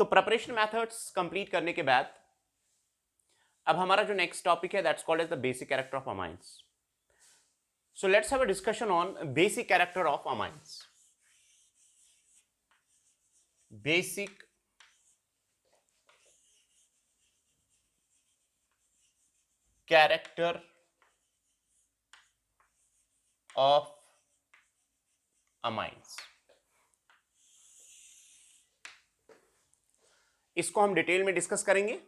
तो preparation methods complete करने के बाद अब हमारा जो नेक्स्ट टॉपिक है that's called as the basic character of amines. So let's have a discussion on basic character of amines. Basic character of amines. इसको हम डिटेल में डिस्कस करेंगे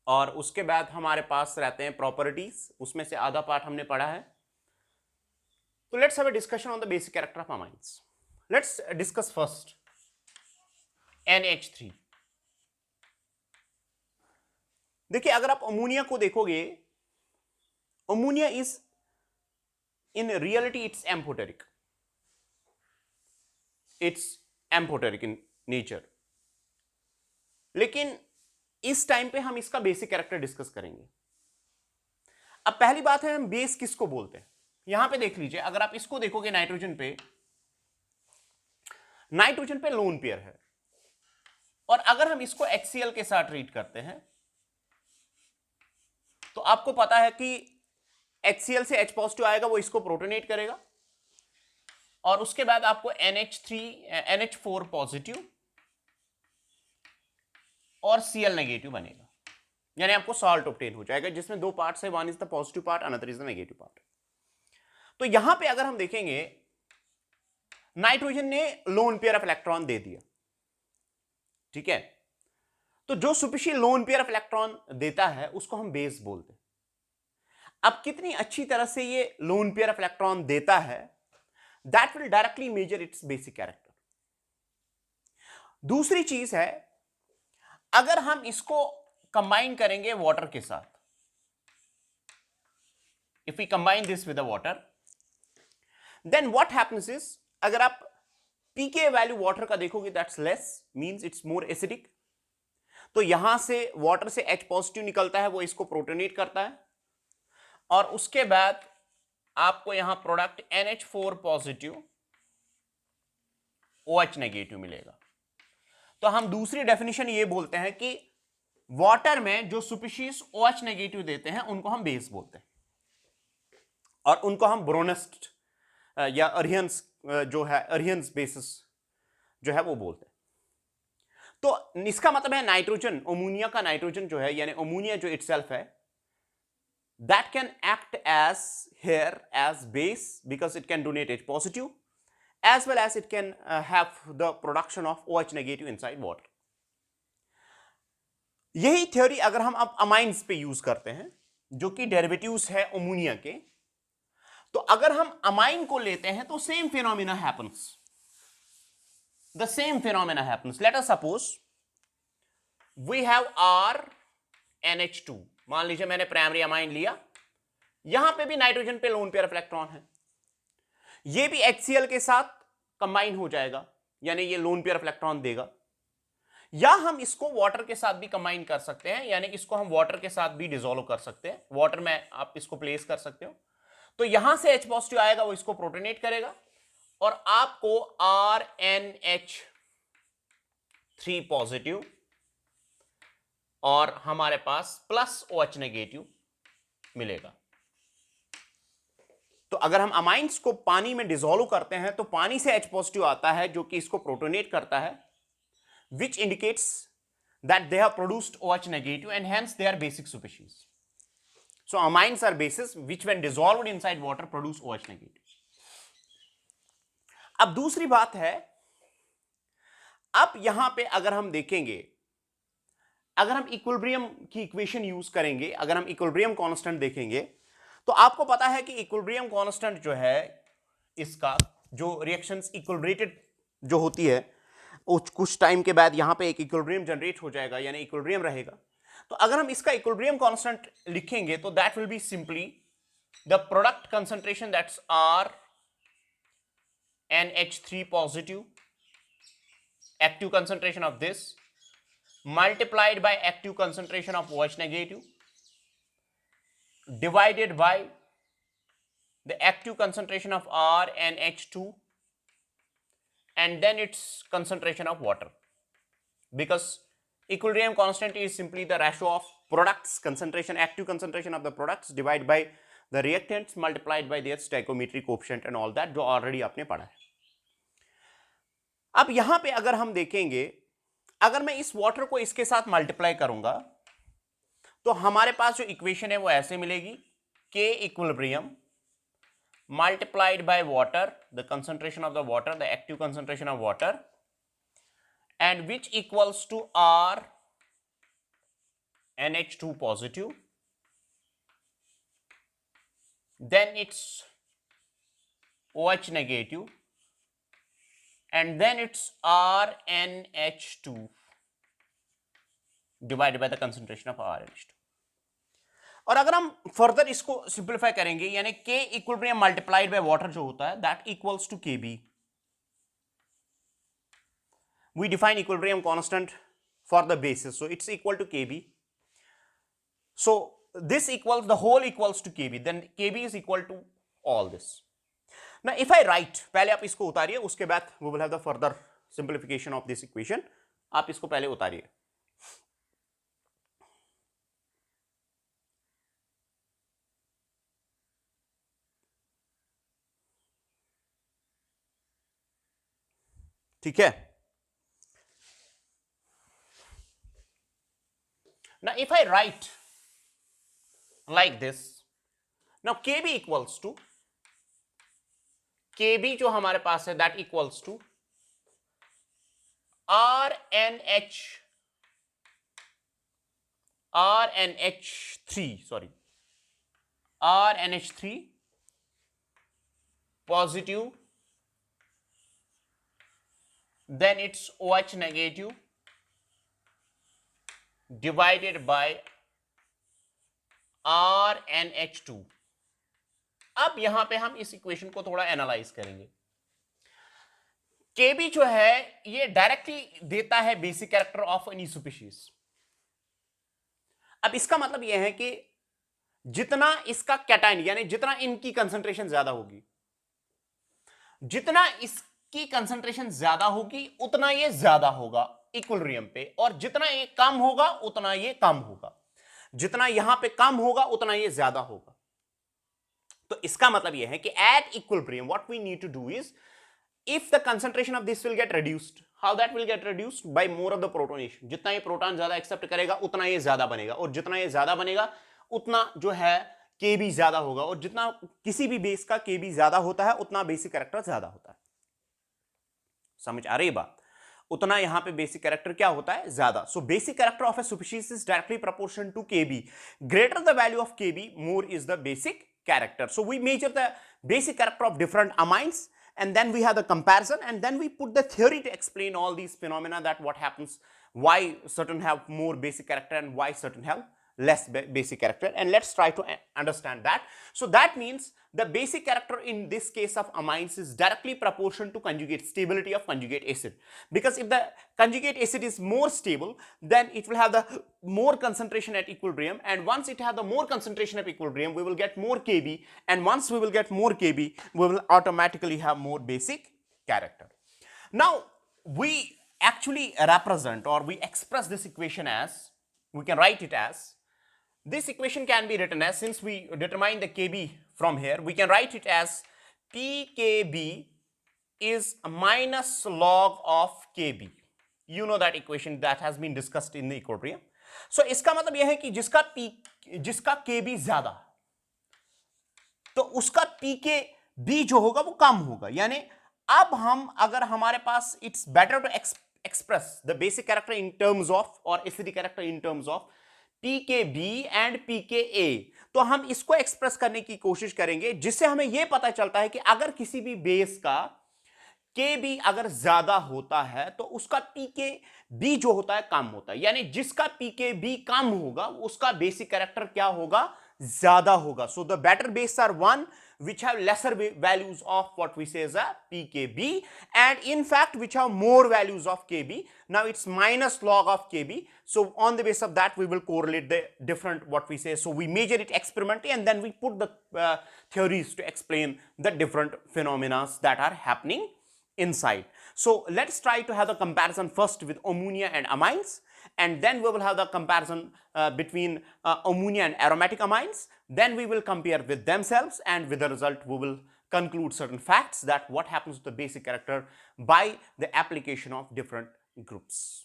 और उसके बाद हमारे पास रहते हैं प्रॉपर्टीज, उसमें से आधा पार्ट हमने पढ़ा है. तो let's have a discussion on the basic character of amines. Let's discuss first NH3. देखिए, अगर आप अमोनिया को देखोगे, ammonia is in reality it's amphoteric. It's amphoteric in nature. लेकिन इस टाइम पे हम इसका बेसिक कैरेक्टर डिस्कस करेंगे. अब पहली बात है, हम बेस किसको बोलते हैं. यहां पे देख लीजिए, अगर आप इसको देखोगे नाइट्रोजन पे लोन पेयर है, और अगर हम इसको HCl के साथ ट्रीट करते हैं तो आपको पता है कि HCl से H पॉजिटिव आएगा, वो इसको प्रोटोनेट करेगा और उसके बाद आपको NH4 पॉजिटिव और Cl नेगेटिव बनेगा. यानी आपको सॉल्ट ऑब्टेन हो जाएगा जिसमें दो पार्ट्स है, one is the positive part, another is the negative part. तो यहां पे अगर हम देखेंगे, नाइट्रोजन ने लोन पेयर ऑफ इलेक्ट्रॉन दे दिया, ठीक है. तो जो सुपिशी लोन पेयर ऑफ इलेक्ट्रॉन देता है उसको हम बेस बोलते हैं. अब कितनी अच्छी तरह से ये लोन पेयर ऑफ इलेक्ट्रॉन देता है, that will directly measure its basic character. दूसरी चीज है, अगर हम इसको कंबाइन करेंगे वाटर के साथ, if we combine this with the water, then what happens is, अगर आप पीके वैल्यू वाटर का देखोगे that's less, means it's more acidic. तो यहां से वाटर से H पॉजिटिव निकलता है, वो इसको प्रोटोनेट करता है और उसके बाद आपको यहां product NH4 positive OH negative मिलेगा. तो हम दूसरी डेफिनेशन ये बोलते हैं कि वाटर में जो सुपीशीज OH नेगेटिव देते हैं उनको हम बेस बोलते हैं और उनको हम ब्रोनेस्ट या अरियंस जो है, अरियंस बेसिस जो है वो बोलते हैं. तो इसका मतलब है नाइट्रोजन, अमोनिया का नाइट्रोजन जो है, यानी अमोनिया जो इटसेल्फ है, that can act as here as base because it can donate H positive as well as it can have the production of OH negative inside water. यही theory अगर हम अब अमाइंस पे यूज करते हैं जो कि डेरिवेटिव्स है अमोनिया के, तो अगर हम अमाइन को लेते हैं तो same phenomena happens. The same phenomena happens. Let us suppose we have RNH2. मान लीजिए मैंने प्राइमरी अमाइन लिया, यहां पे भी नाइट्रोजन पे लोन पेयर ऑफ इलेक्ट्रॉन है, ये भी HCl के साथ कंबाइन हो जाएगा, यानी ये लोन पेयर ऑफ इलेक्ट्रॉन देगा. या हम इसको वाटर के साथ भी कंबाइन कर सकते हैं, यानी इसको हम वाटर के साथ भी डिसॉल्व कर सकते हैं. वाटर में आप इसको प्लेस कर सकते हो, तो यहां से H पॉजिटिव आएगा, वो इसको प्रोटोनेट करेगा और आपको RNH3 पॉजिटिव और हमारे पास प्लस OH नेगेटिव मिलेगा. तो अगर हम अमाइंस को पानी में डिसॉल्व करते हैं तो पानी से H पॉजिटिव आता है जो कि इसको प्रोटोनेट करता है, which indicates that they have produced OH negative and hence they are basic species. So amines are bases which when dissolved inside water produce OH negative. अब दूसरी बात है, अब यहां पे अगर हम देखेंगे, अगर हम इक्विलिब्रियम की इक्वेशन यूज करेंगे, अगर हम इक्विलिब्रियम कांस्टेंट देखेंगे, तो आपको पता है कि इक्विलिब्रियम कांस्टेंट जो है, इसका जो रिएक्शंस इक्विलिब्रेटेड जो होती है, कुछ टाइम के बाद यहां पे एक इक्विलिब्रियम जनरेट हो जाएगा, यानी इक्विलिब्रियम रहेगा. तो अगर हम इसका इक्विलिब्रियम कांस्टेंट लिखेंगे तो that will be simply the product concentration that's RNH3 positive, active concentration of this multiplied by active concentration of OH negative divided by the active concentration of RNH2 and then its concentration of water. because equilibrium constant is simply the ratio of products concentration, active concentration of the products divided by the reactants multiplied by their stoichiometric coefficient and all that, जो already आपने पढ़ा है. अब यहां पे अगर हम देखेंगे, अगर मैं इस वाटर को इसके साथ मल्टीप्लाई करूंगा तो हमारे पास जो इक्वेशन है वो ऐसे मिलेगी, K equilibrium multiplied by water, the concentration of the water, the active concentration of water, and which equals to R NH2 positive, then it's OH negative, and then it's RNH2 divided by the concentration of RNH2. और अगर हम further इसको simplify करेंगे, यानी K equilibrium multiplied by water जो होता है that equals to KB. We define equilibrium constant for the basis, so it's equal to KB. So this equals, the whole equals to KB, then KB is equal to all this. Now if I write, पहले आप इसको उतारिए, उसके बाद we will have the further simplification of this equation. आप इसको पहले उतारिए. ठीक है. Now if I write like this, now KB equals to, KB जो हमारे पास है that equals to RNH3 positive, then it's OH negative divided by RNH2. अब यहां पे हम इस इक्वेशन को थोड़ा एनालाइज करेंगे. KB जो है ये डायरेक्टली देता है basic character of any species. अब इसका मतलब यह है कि जितना इसका कैटायन, यानी जितना इनकी कंसंट्रेशन ज्यादा होगी, जितना इसकी कंसंट्रेशन ज्यादा होगी उतना ये ज्यादा होगा इक्विलिब्रियम पे, और जितना ये कम होगा उतना ये कम होगा. जितना यहां पे कम होगा उतना ये ज्यादा होगा. तो इसका मतलब यह है कि at equilibrium what we need to do is, if the concentration of this will get reduced, how that will get reduced? By more of the protonation. जितना ये प्रोटॉन ज्यादा एक्सेप्ट करेगा उतना ये ज्यादा बनेगा, और जितना ये ज्यादा बनेगा उतना जो है KB ज्यादा होगा, और जितना किसी भी बेस का KB ज्यादा होता है उतना बेसिक कैरेक्टर ज्यादा होता है. समझ आ रही बात? उतना यहां पे बेसिक कैरेक्टर क्या होता है? ज्यादा. So basic character of a species is directly proportional to KB. Greater the value of KB, more is the basic character. So we measure the basic character of different amines, and then we have the comparison, and then we put the theory to explain all these phenomena, that what happens, why certain have more basic character and why certain have less basic character, and let's try to understand that. So that means the basic character in this case of amines is directly proportional to conjugate stability of conjugate acid, because if the conjugate acid is more stable, then it will have the more concentration at equilibrium, and once it has the more concentration at equilibrium, we will get more KB, and once we will get more KB, we will automatically have more basic character. Now we actually represent, or we express this equation as, we can write it as, this equation can be written as, since we determine the KB from here, we can write it as PKB is minus log of KB. You know that equation that has been discussed in the equilibrium. So इसका मतलब यह है कि जिसका KB ज्यादा तो उसका PKB जो होगा वो कम होगा. यानी अब हम अगर हमारे पास, it's better to express the basic character in terms of, or acidic character in terms of PKB and PKA, तो हम इसको एक्सप्रेस करने की कोशिश करेंगे, जिससे हमें यह पता चलता है कि अगर किसी भी बेस का KB अगर ज्यादा होता है तो उसका PKB जो होता है कम होता है. यानी जिसका PKB कम होगा उसका बेसिक कैरेक्टर क्या होगा? ज्यादा होगा. So the better bases are one which have lesser values of what we say as a PKB, and in fact which have more values of KB. Now it's minus log of KB. So on the basis of that we will correlate the different what we say. So we measure it experimentally, and then we put the theories to explain the different phenomena that are happening inside. So let's try to have the comparison first with ammonia and amines, and then we will have the comparison between ammonia and aromatic amines. Then we will compare with themselves, and with the result we will conclude certain facts that what happens to the basic character by the application of different groups.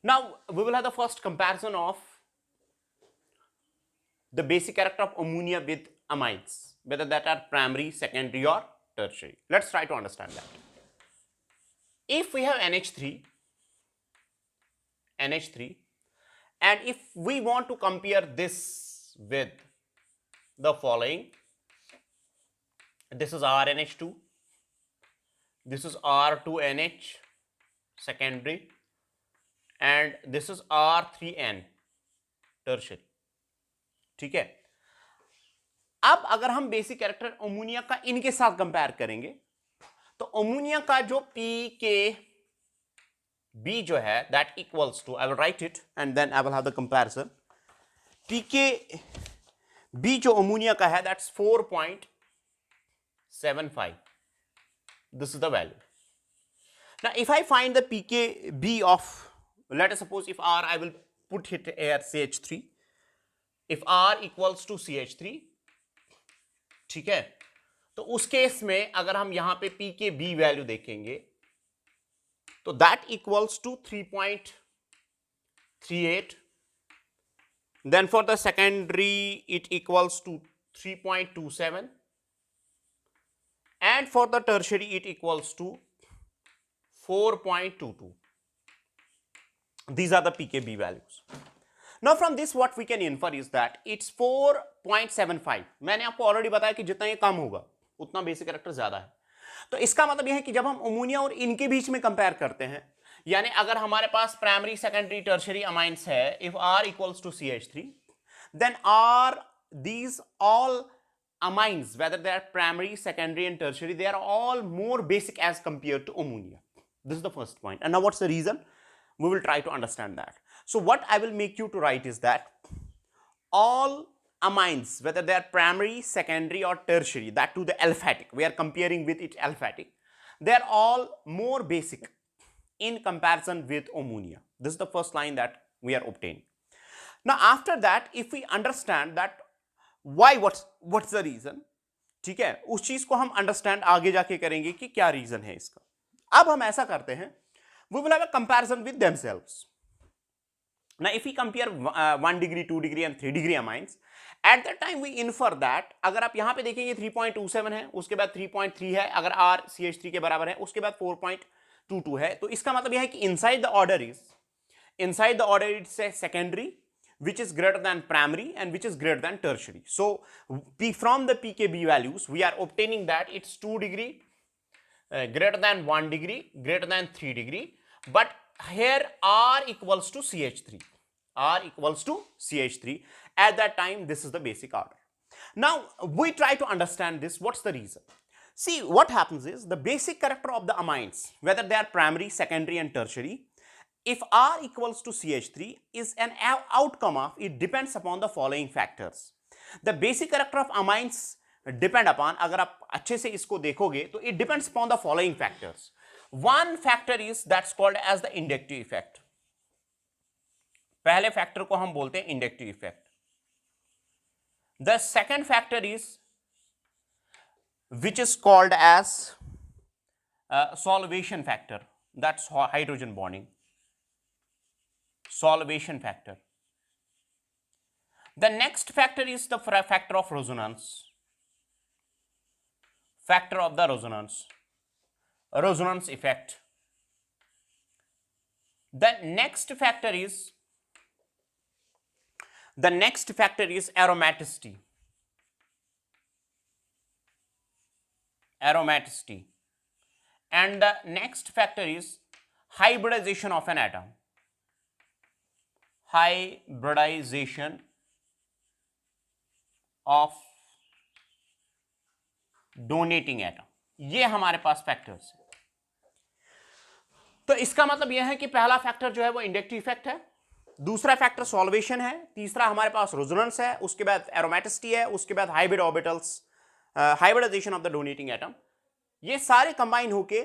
Now we will have the first comparison of the basic character of ammonia with amines, whether that are primary, secondary or tertiary. Let's try to understand that. If we have NH3, and if we want to compare this with the following, this is RNH2, this is R2NH secondary, and this is R3N tertiary. ठीक है, अब अगर हम basic character ammonia का इनके साथ compare करेंगे तो अमोनिया का जो पी के बी जो है that equals to, I will write it and then I will have the comparison. P K B जो अमोनिया का है that's 4.75. This is the value. Now if I find the pKb of, let us suppose if R, I will put it here CH3. if R equals to CH3, ठीक है, तो उस case में अगर हम यहां पे pKb वैल्यू देखेंगे तो that equals to 3.38. then for the secondary it equals to 3.27, and for the tertiary it equals to 4.22. these are the pKb values. Now from this what we can infer is that it's 4.75. मैंने आपको already बताया कि जितना ये कम होगा उतना basic character ज्यादा है. तो इसका मतलब यह है कि जब हम अमोनिया और इनके बीच में कंपेयर करते हैं, यानी अगर हमारे पास प्राइमरी, सेकेंडरी, टर्शियरी अमाइंस है, if R equals to CH3, then are these all amines, whether they are primary, secondary and tertiary, they are all more basic as compared to ammonia. This is the first point. And now what's the reason? We will try to understand that. So what I will make you to write is that all amines, whether they are primary, secondary or tertiary, that to the aliphatic, we are comparing with it aliphatic, they are all more basic in comparison with ammonia. This is the first line that we are obtaining. Now after that, if we understand that why, what's the reason, ठीक है, उस चीज को हम understand आगे जाके करेंगे कि क्या रीजन है इसका. अब हम ऐसा करते हैं, we will have a comparison with themselves. Now if we compare 1 degree, 2 degree and 3 degree amines, at that time we infer that अगर आप यहां पे देखेंगे 3.27 है, उसके बाद 3.3 है, अगर R CH3 के बराबर है, उसके बाद 4.22 है, तो इसका मतलब यह है कि inside the order it's a secondary which is greater than primary and which is greater than tertiary. So from the pKb values we are obtaining that it's 2 degree, greater than 1 degree, greater than 3 degree, but here R equals to CH3. R equals to CH3. At that time, this is the basic order. Now, we try to understand this. What's the reason? See, what happens is the basic character of the amines, whether they are primary, secondary and tertiary, if R equals to CH3 is an outcome of, it depends upon the following factors. The basic character of amines depend upon, अगर आप अच्छे से इसको देखोगे तो it depends upon the following factors. One factor is that's called as the inductive effect. पहले factor को हम बोलते हैं inductive effect. The second factor is which is called as solvation factor. That's hydrogen bonding. Solvation factor. The next factor is the factor of resonance. Factor of the resonance effect. The next factor is aromaticity. And the next factor is hybridization of an atom. Hybridization of donating atom. ये हमारे पास factors है। तो इसका मतलब यह है कि पहला फैक्टर जो है वो इंडक्टिव इफेक्ट है, दूसरा फैक्टर सॉल्वेशन है, तीसरा हमारे पास रेजोनेंस है, उसके बाद एरोमेटिसिटी है, उसके बाद hybrid orbitals, hybridisation of the donating atom. ये सारे कंबाइन होके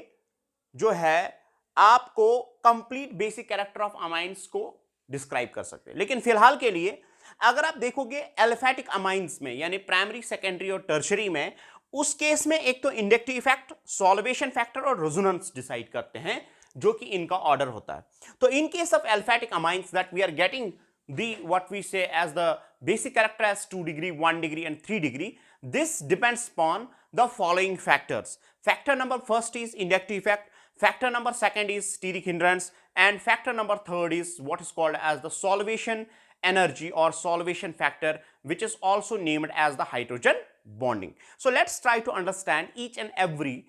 जो है आपको complete basic character of amines को डिस्क्राइब कर सकते हैं। लेकिन फिलहाल के लिए अगर आप देखोगे एल्फैटिक अमाइंस में, यानी प्राइमरी, सेकेंडरी और टर्शरी में, उस केस में एक तो इंडक्टिव इफेक्ट, सॉल्वेशन फैक्टर और रेजोनेंस डिसाइड करते हैं, जो कि इनका ऑर्डर होता है। तो in case of aliphatic amines that we are getting the what we say as the basic character as 2 degree, 1 degree and 3 degree, this depends upon the following factors. Factor number first is inductive effect, factor number second is steric hindrance, and factor number third is what is called as the solvation energy or solvation factor, which is also named as the hydrogen bonding. So let's try to understand each and every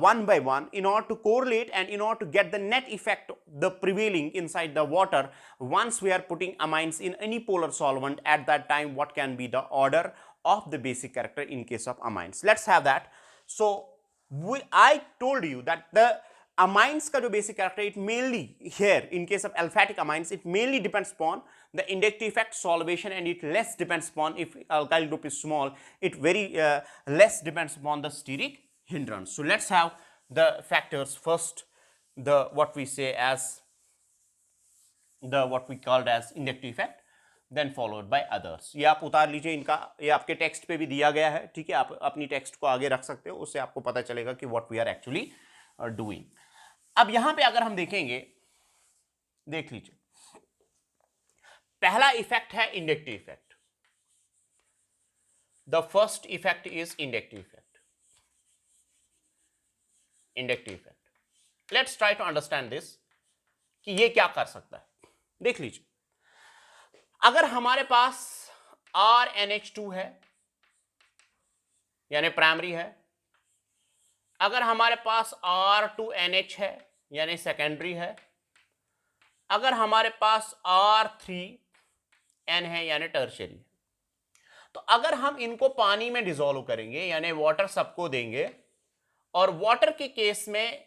one by one in order to correlate and in order to get the net effect the prevailing inside the water once we are putting amines in any polar solvent. At that time, what can be the order of the basic character in case of amines? Let's have that. So I told you that the amines ka jo basic character, it mainly here in case of aliphatic amines, it mainly depends upon the inductive effect, solvation, and it less depends upon, if alkyl group is small, it very less depends upon the steric hindrance. So let's have the factors first, the what we say as the what we called as inductive effect, then followed by others. ये आप उतार लीजिए, इनका ये आपके text पे भी दिया गया है, ठीक है, आप अपनी टेक्स्ट को आगे रख सकते हो, उससे आपको पता चलेगा कि what we are actually doing. अब यहां पे अगर हम देखेंगे, देख लीजिए, पहला इफेक्ट है inductive effect. The first effect is inductive effect. Inductive effect, let's try to understand this कि ये क्या कर सकता है. देख लीजिए, अगर हमारे पास RNH2 है यानी प्राइमरी है, अगर हमारे पास R2NH है यानी सेकेंडरी है, अगर हमारे पास R3N है यानी टर्शियरी है, तो अगर हम इनको पानी में डिसॉल्व करेंगे यानी वाटर सबको देंगे, और वाटर के केस में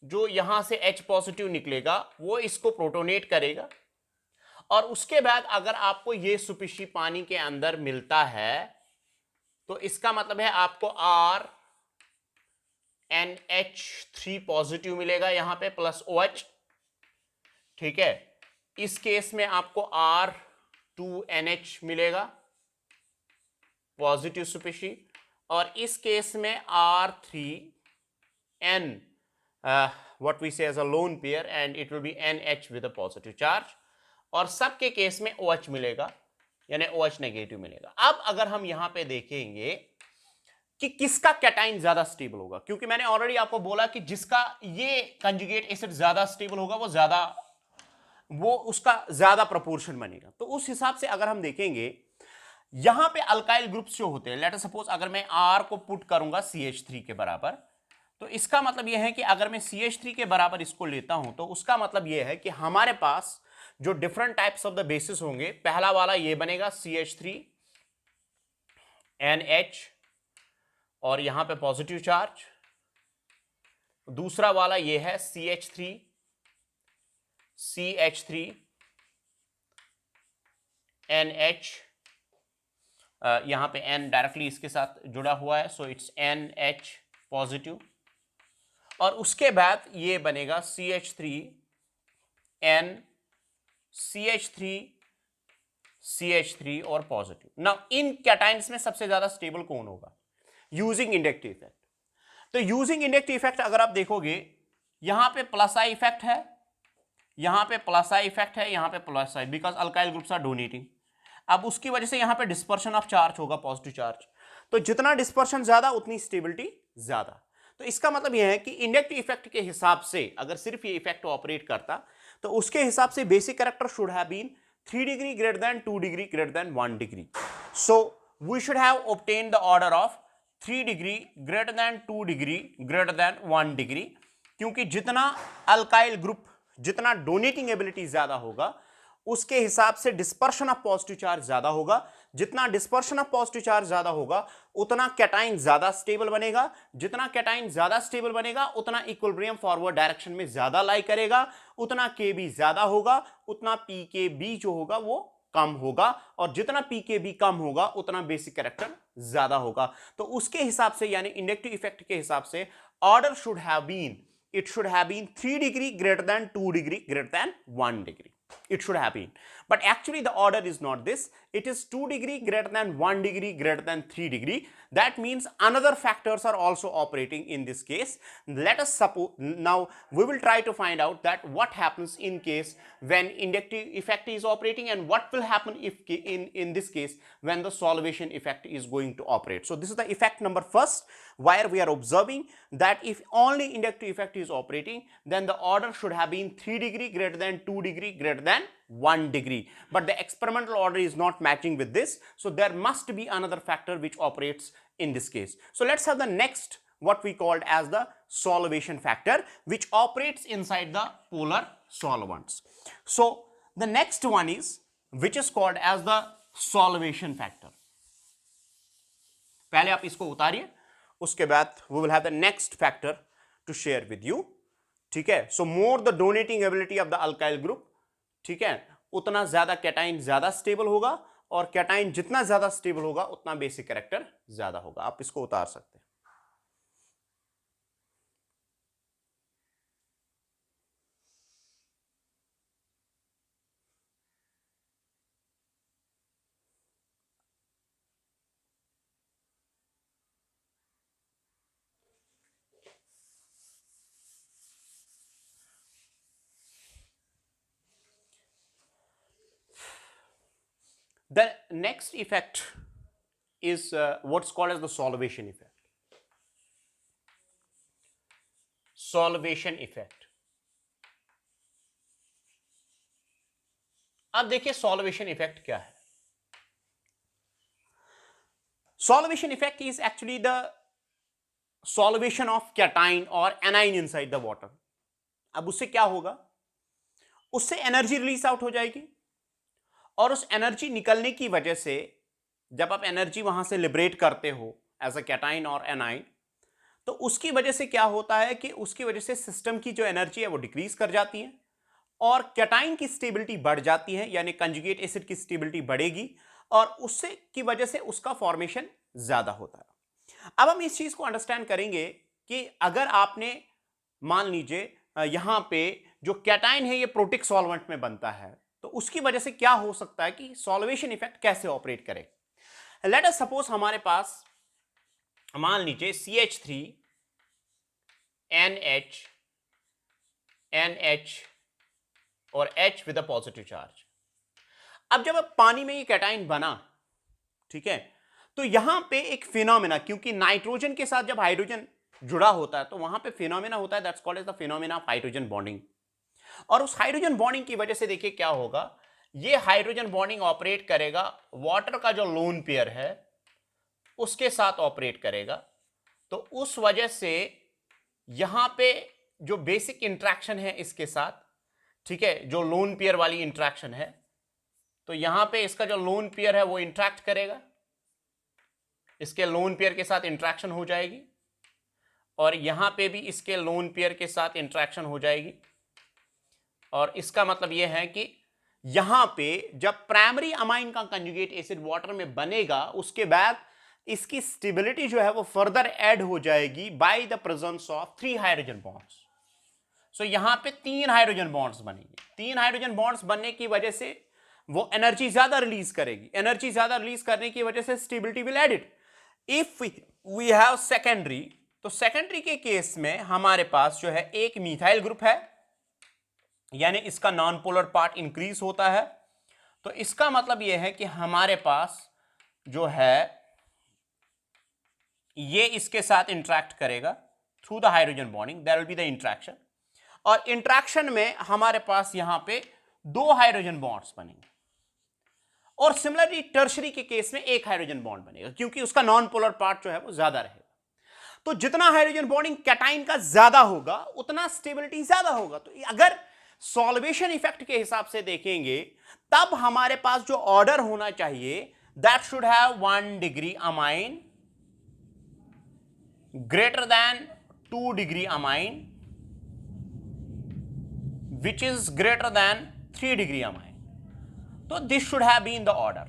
जो यहां से H पॉजिटिव निकलेगा वो इसको प्रोटोनेट करेगा, और उसके बाद अगर आपको ये सुपिशी पानी के अंदर मिलता है तो इसका मतलब है आपको RNH3 पॉजिटिव मिलेगा यहां पे प्लस OH, ठीक है. इस केस में आपको R2NH मिलेगा पॉजिटिव सुपिशी, और इस केस में R3N what we say as a lone pair and it will be NH with a positive charge, और सबके केस में OH मिलेगा यानी OH नेगेटिव मिलेगा. अब अगर हम यहां पे देखेंगे कि किसका कैटाइन ज्यादा स्टेबल होगा, क्योंकि मैंने ऑलरेडी आपको बोला कि जिसका ये कंजुगेट एसिड ज्यादा स्टेबल होगा वो उसका ज्यादा प्रोपोर्शन बनेगा. तो उस हिसाब से अगर हम देखेंगे यहां पे अल्काइल ग्रुप्स जो होते हैं, लेट अस सपोज अगर मैं R को पुट करूंगा CH3 के बराबर, तो इसका मतलब यह है कि अगर मैं CH3 के बराबर इसको लेता हूं तो उसका मतलब यह है कि हमारे पास जो different types of the basis होंगे, पहला वाला ये बनेगा CH3NH और यहां पे पॉजिटिव चार्ज, दूसरा वाला ये है CH3NH, यहां पे N डायरेक्टली इसके साथ जुड़ा हुआ है, सो इट्स NH पॉजिटिव, और उसके बाद ये बनेगा CH3 और पॉजिटिव. नाउ इन कैटाइंस में सबसे ज्यादा स्टेबल कौन होगा यूजिंग इंडक्टिव इफेक्ट? तो यूजिंग इंडक्टिव इफेक्ट अगर आप देखोगे, यहां पे प्लस आई इफेक्ट है, यहां पे प्लस आई इफेक्ट है, यहां पे plus I, because alkyl groups are donating. अब उसकी वजह से यहां पे डिस्पर्शन ऑफ चार्ज होगा, पॉजिटिव चार्ज, तो जितना डिस्पर्शन ज्यादा उतनी स्टेबिलिटी ज्यादा. तो इसका मतलब यह है कि इंडक्टिव इफेक्ट के हिसाब से अगर सिर्फ ये इफेक्ट ऑपरेट करता तो उसके हिसाब से basic character should have been 3 degree greater than 2 degree greater than 1 degree. So we should have obtain the order of 3 degree greater than 2 degree greater than 1 degree, क्योंकि जितना अल्काइल ग्रुप, जितना donating ability ज्यादा होगा उसके हिसाब से dispersion of positive charge ज्यादा होगा, जितना डिस्पर्शन ऑफ पॉजिटिव चार्ज ज्यादा होगा उतना कैटाइन ज्यादा स्टेबल बनेगा, जितना कैटाइन ज्यादा स्टेबल बनेगा उतना इक्विलिब्रियम फॉरवर्ड डायरेक्शन में ज्यादा लाई करेगा, उतना Kb ज्यादा होगा, उतना pKb जो होगा वो कम होगा, और जितना pKb कम होगा उतना बेसिक कैरेक्टर ज्यादा होगा। तो उसके हिसाब से यानी इंडक्टिव इफेक्ट के हिसाब से order should have been, it should have been 3 degree greater than 2 degree greater than 1 degree. It should have been. But actually the order is not this. It is 2 degree greater than 1 degree greater than 3 degree. That means another factors are also operating in this case. Let us suppose, now we will try to find out that what happens in case when inductive effect is operating and what will happen if in this case when the solvation effect is going to operate. So this is the effect number first, where we are observing that if only inductive effect is operating, then the order should have been 3 degree greater than 2 degree greater than 1 degree. But the experimental order is not matching with this. So there must be another factor which operates in this case. So let's have the next, what we called as the solvation factor, which operates inside the polar solvents. So the next one is, which is called as the solvation factor. पहले आप इसको उतारिए, उसके बाद we will have the next factor to share with you. ठीक है, so more the donating ability of the alkyl group, ठीक है, उतना ज्यादा कैटाइन ज्यादा स्टेबल होगा, और कैटाइन जितना ज्यादा स्टेबल होगा उतना बेसिक कैरेक्टर ज्यादा होगा। आप इसको उतार सकते हैं। The next effect is what's called as the solvation effect. Solvation effect. अब देखिए solvation effect क्या है। Solvation effect is actually the solvation of cation or anion inside the water. अब उससे क्या होगा, उससे एनर्जी रिलीज आउट हो जाएगी, और उस एनर्जी निकलने की वजह से जब आप एनर्जी वहां से लिबरेट करते हो एज अ कैटाइन और एनाइन, तो उसकी वजह से क्या होता है कि उसकी वजह से सिस्टम की जो एनर्जी है वो डिक्रीज कर जाती है, और कैटाइन की स्टेबिलिटी बढ़ जाती है, यानी कंजुगेट एसिड की स्टेबिलिटी बढ़ेगी, और उससे की वजह से उसका फॉर्मेशन ज्यादा होता है। अब हम इस चीज को अंडरस्टैंड करेंगे कि अगर आपने मान लीजिए यहां पे जो कैटाइन है ये प्रोटिक सॉल्वेंट में बनता है, तो उसकी वजह से क्या हो सकता है कि सॉल्वेशन इफेक्ट कैसे ऑपरेट करे। लेट अस सपोज हमारे पास मान लीजिए CH3 NH NH और H with a positive charge. अब जब अब पानी में ये कैटाइन बना, ठीक है, तो यहां पे एक फिनोमेना, क्योंकि नाइट्रोजन के साथ जब हाइड्रोजन जुड़ा होता है तो वहां पे फिनोमेना होता है, that's called as the phenomena of hydrogen bonding. और उस हाइड्रोजन बॉन्डिंग की वजह से देखिए क्या होगा, ये हाइड्रोजन बॉन्डिंग ऑपरेट करेगा वाटर का जो लोन पेयर है उसके साथ ऑपरेट करेगा। तो उस वजह से यहां पे जो बेसिक इंट्रैक्शन है इसके साथ, ठीक है, जो लोन पेयर वाली इंट्रैक्शन है, तो यहां पे इसका जो लोन पेयर है वो इंट्रैक्ट करेगा, इसके लोन पेयर के साथ इंट्रैक्शन हो जाएगी, और यहां पे भी इसके लोन पेयर के साथ इंट्रैक्शन हो जाएगी। और इसका मतलब यह है कि यहां पे जब प्राइमरी अमाइन का कंजुगेट एसिड वाटर में बनेगा, उसके बाद इसकी स्टेबिलिटी जो है वो फर्दर ऐड हो जाएगी by the presence of 3 hydrogen bonds. So यहां पे 3 हाइड्रोजन बॉन्ड्स बनेंगे। 3 हाइड्रोजन बॉन्ड्स बनने की वजह से वो एनर्जी ज्यादा रिलीज करेगी। एनर्जी ज्यादा रिलीज करने की वजह से stability will add it. If we have secondary, तो सेकेंडरी के केस में हमारे पास जो है एक मिथाइल ग्रुप है, यानी इसका नॉन पोलर पार्ट इंक्रीज होता है। तो इसका मतलब यह है कि हमारे पास जो है ये इसके साथ इंटरेक्ट करेगा through the hydrogen bonding, there will be the interaction, और इंटरेक्शन में हमारे पास यहां पे 2 हाइड्रोजन बॉन्ड्स बनेंगे। और सिमिलरली टर्शरी के केस में 1 हाइड्रोजन बॉन्ड बनेगा, क्योंकि उसका नॉन पोलर पार्ट जो है वो ज्यादा रहेगा। तो जितना हाइड्रोजन बॉन्डिंग कैटाइन का ज्यादा होगा उतना स्टेबिलिटी ज्यादा होगा। तो अगर सॉल्वेशन इफेक्ट के हिसाब से देखेंगे तब हमारे पास जो ऑर्डर होना चाहिए that should have 1 degree amine greater than 2 degree amine which is greater than 3 degree amine. तो this should have been the order.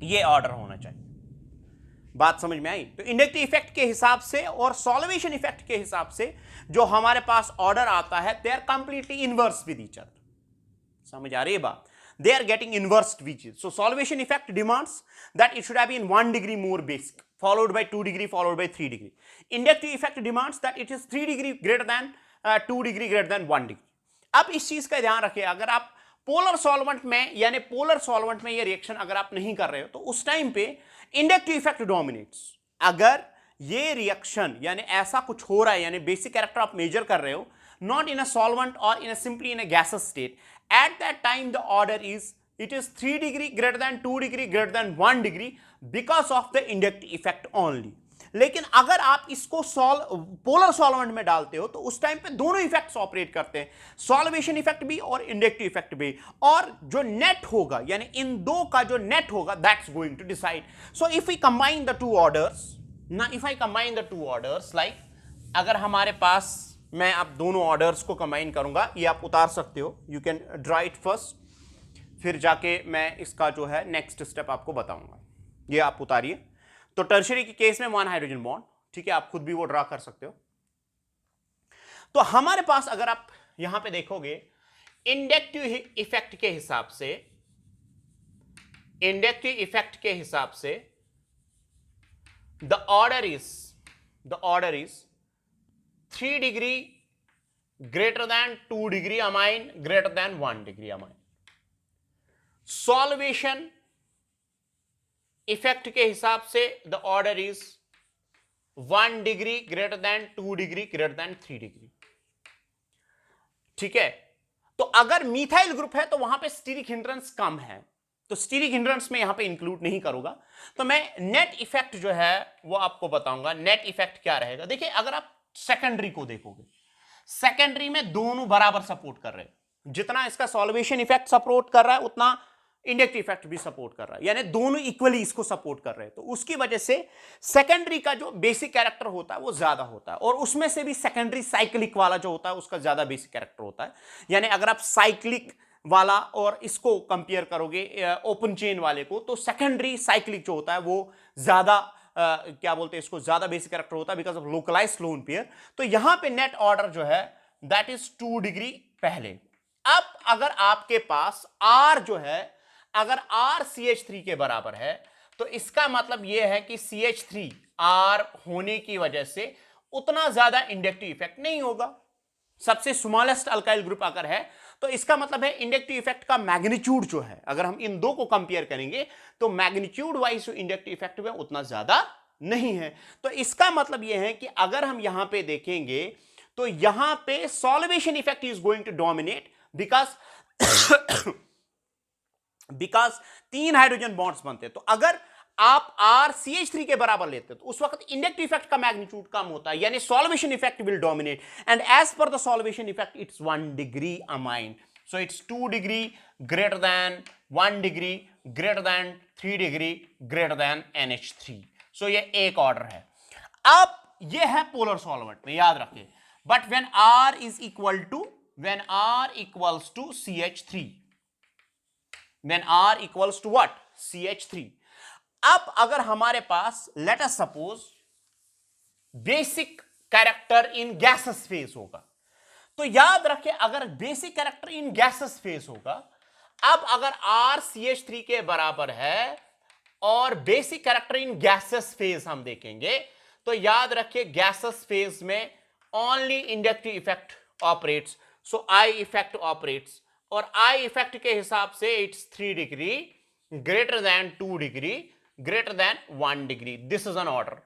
ये ऑर्डर होना चाहिए. बात समझ में आई? तो इंडक्टिव इफेक्ट के हिसाब से और सॉल्वेशन इफेक्ट के हिसाब से जो हमारे पास ऑर्डर आता है they are completely inverse with each other. समझ आ रही है बात? They are getting inversed which. So solvation effect demands that it should have been 1 degree more basic, followed by 2 degree, followed by 3 degree. Inductive effect demands that it is 3 degree greater than 2 degree greater than 1 degree. अब इस चीज का ध्यान रखिए, अगर आप polar solvent में यानी पोलर सॉल्वेंट में ये रिएक्शन अगर आप नहीं कर रहे हो तो उस टाइम पे इंडक्टिव इफेक्ट डोमिनेट्स. अगर ये रिएक्शन यानी ऐसा कुछ हो रहा है यानी बेसिक कैरेक्टर आप मेजर कर रहे हो not in a solvent or in a simply in a gaseous state, at that time the order is it is 3 degree greater than 2 degree greater than 1 degree because of the inductive effect only. लेकिन अगर आप इसको polar solvent में डालते हो तो उस time पे दोनों इफेक्ट्स ऑपरेट करते हैं, सॉल्वेशन इफेक्ट भी और इंडक्टिव इफेक्ट भी, और जो नेट होगा यानी इन दो का जो नेट होगा that's going to decide. So if we combine the two orders ना, if I combine the two orders like अगर हमारे पास मैं आप दोनों ऑर्डर्स को कंबाइन करूंगा, ये आप उतार सकते हो, you can draw it first, फिर जाके मैं इसका जो है नेक्स्ट स्टेप आपको बताऊंगा. ये आप उतारिए. तो टर्शियरी के केस में 1 हाइड्रोजन बॉन्ड, ठीक है, आप खुद भी वो ड्रा कर सकते हो. तो हमारे पास अगर आप यहां पे देखोगे इंडक्टिव इफेक्ट के हिसाब से, इंडक्टिव इफेक्ट के हिसाब से the order is 3 degree greater than 2 degree amine greater than 1 degree amine. Solvation effect के हिसाब से the order is 1 degree greater than 2 degree greater than 3 degree. ठीक है. तो अगर मिथाइल ग्रुप है तो वहां पे स्टीरिक हिंड्रेंस कम है, तो स्टीरिक हिंड्रेंस में यहां पे इंक्लूड नहीं करूंगा. तो मैं नेट इफेक्ट जो है वो आपको बताऊंगा. नेट इफेक्ट क्या रहेगा? देखिए अगर आप सेकेंडरी को देखोगे, सेकेंडरी में दोनों बराबर सपोर्ट कर रहे हैं. जितना इसका सॉल्वेशन इफेक्ट सपोर्ट कर रहा है उतना इंडक्टिव इफेक्ट भी सपोर्ट कर रहा है, यानी दोनों इक्वली इसको सपोर्ट कर रहे हैं. तो उसकी वजह से सेकेंडरी का जो बेसिक कैरेक्टर होता है वो ज्यादा होता है, और उसमें से भी सेकेंडरी साइक्लिक वाला जो होता है उसका ज्यादा बेसिक कैरेक्टर होता है. यानी अगर आप साइक्लिक वाला और इसको कंपेयर करोगे ओपन चेन वाले को, तो सेकेंडरी साइक्लिक जो होता है वो ज्यादा क्या बोलते हैं इसको, ज्यादा बेसिक कैरेक्टर होता है because of localized lone pair. तो यहां पे नेट ऑर्डर जो है दैट इज 2 डिग्री पहले. अब अगर आपके पास R जो है अगर R CH3 के बराबर है तो इसका मतलब यह है कि CH3 R होने की वजह से उतना ज्यादा इंडक्टिव इफेक्ट नहीं होगा. सबसे स्मॉलेस्ट अल्काइल ग्रुप अगर है तो इसका मतलब है इंडक्टिव इफेक्ट का मैग्नीट्यूड जो है, अगर हम इन दो को कंपेयर करेंगे तो मैग्नीट्यूड वाइज जो इंडक्टिव इफेक्ट है उतना ज्यादा नहीं है. तो इसका मतलब यह है कि अगर हम यहां पे देखेंगे तो यहां पे solvation effect is going to dominate because 3 hydrogen bonds बनते हैं. तो अगर आप R CH3 के बराबर लेते हैं तो उस वक्त इंडक्टिव इफेक्ट का मैग्नीट्यूड कम होता है, यानी solvation effect will dominate, and as पर the solvation effect it's 1 degree amine. So it's 2 degree greater than 1 degree greater than 3 degree greater than NH3. सो ये एक ऑर्डर है. अब ये है पोलर सॉल्वेंट में, याद रखिए. But when R is equal to, when R equals to CH3, when R equals to what? CH3. अब अगर हमारे पास let us suppose basic character in gases phase होगा, तो याद रखें अगर basic character in gases phase होगा, अब अगर R CH3 के बराबर है और basic character in gases phase हम देखेंगे तो याद रखिए गैसेस फेज में only inductive effect operates. So I effect operates, और I इफेक्ट के हिसाब से it's 3 degree greater than 2 degree greater than 1 degree. This is an order.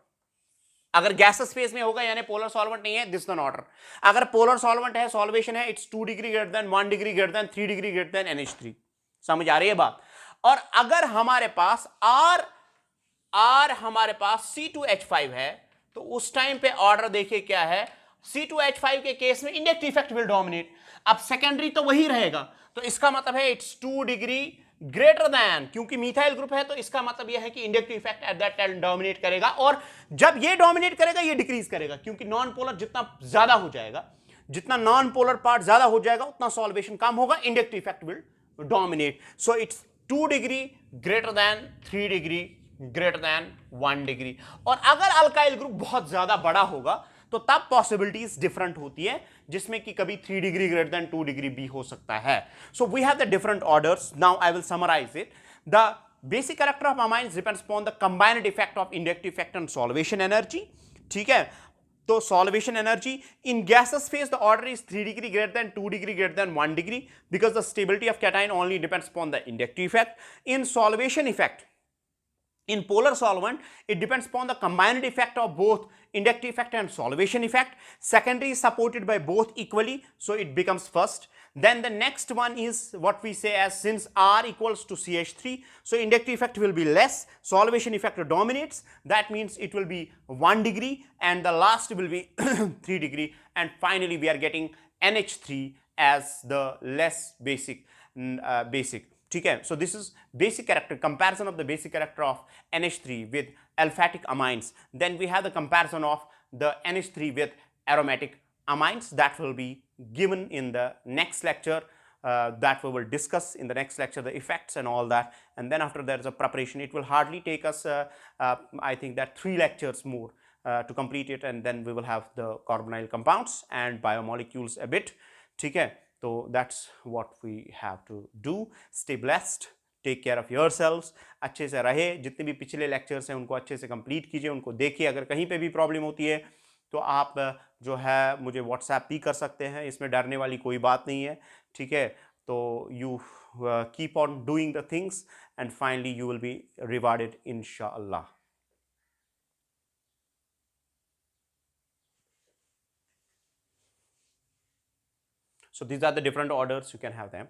अगर गैसेस फेज में होगा यानी पोलर सॉल्वेंट नहीं है, दिस इज एन ऑर्डर. अगर पोलर सॉल्वेंट है, सॉल्वेशन है, it's 2 degree greater than 1 degree greater than 3 degree greater than NH3. समझ आ रही है बात? और अगर हमारे पास R हमारे पास C2H5 है तो उस टाइम पे ऑर्डर देखिए क्या है. C2H5 के केस में इंडक्टिव इफेक्ट विल डोमिनेट. अब सेकेंडरी तो वही रहेगा, तो इसका मतलब है इट्स 2 डिग्री ग्रेटर देन, क्योंकि मिथाइल ग्रुप है तो इसका मतलब यह है कि inductive effect at that time dominate करेगा, और जब ये डोमिनेट करेगा ये डिक्रीज करेगा, क्योंकि नॉन पोलर जितना ज्यादा हो जाएगा, जितना नॉन पोलर पार्ट ज्यादा हो जाएगा उतना सॉल्वेशन कम होगा, inductive effect will dominate. So it's 2 degree greater than 3 degree greater than 1 degree. और अगर अल्काइल ग्रुप बहुत ज्यादा बड़ा होगा तो तब पॉसिबिलिटीज डिफरेंट होती है, जिसमें कि कभी 3 डिग्री ग्रेटर देन 2 डिग्री भी हो सकता है. So we have the different orders. Now I will summarize it. The basic character of amines depends upon the combined effect of inductive effect and solvation energy. ठीक है, तो solvation energy in gases phase the order is 3 degree greater than 2 degree greater than 1 degree, because the stability of cation only depends upon the inductive effect. In solvation effect, in polar solvent, it depends upon the combined effect of both inductive effect and solvation effect. Secondary is supported by both equally, so it becomes first. Then the next one is what we say as, since R equals to CH3, so inductive effect will be less, solvation effect dominates. That means it will be 1 degree, and the last will be 3 degree, and finally we are getting NH3 as the less basic. ठीक है, so this is basic character, comparison of the basic character of NH3 with aliphatic amines. Then we have the comparison of the NH3 with aromatic amines. That will be given in the next lecture. That we will discuss in the next lecture, the effects and all that. And then after there is a preparation. It will hardly take us I think that 3 lectures more to complete it, and then we will have the carbonyl compounds and biomolecules a bit. ठीक है, तो that's what we have to do. Stay blessed, take care of yourselves. अच्छे से रहे, जितने भी पिछले lectures हैं उनको अच्छे से कंप्लीट कीजिए, उनको देखिए. अगर कहीं पे भी प्रॉब्लम होती है तो आप जो है मुझे व्हाट्सएप भी कर सकते हैं, इसमें डरने वाली कोई बात नहीं है. ठीक है, तो you keep on doing the things and finally you will be rewarded इंशाअल्लाह. So these are the different orders, you can have them.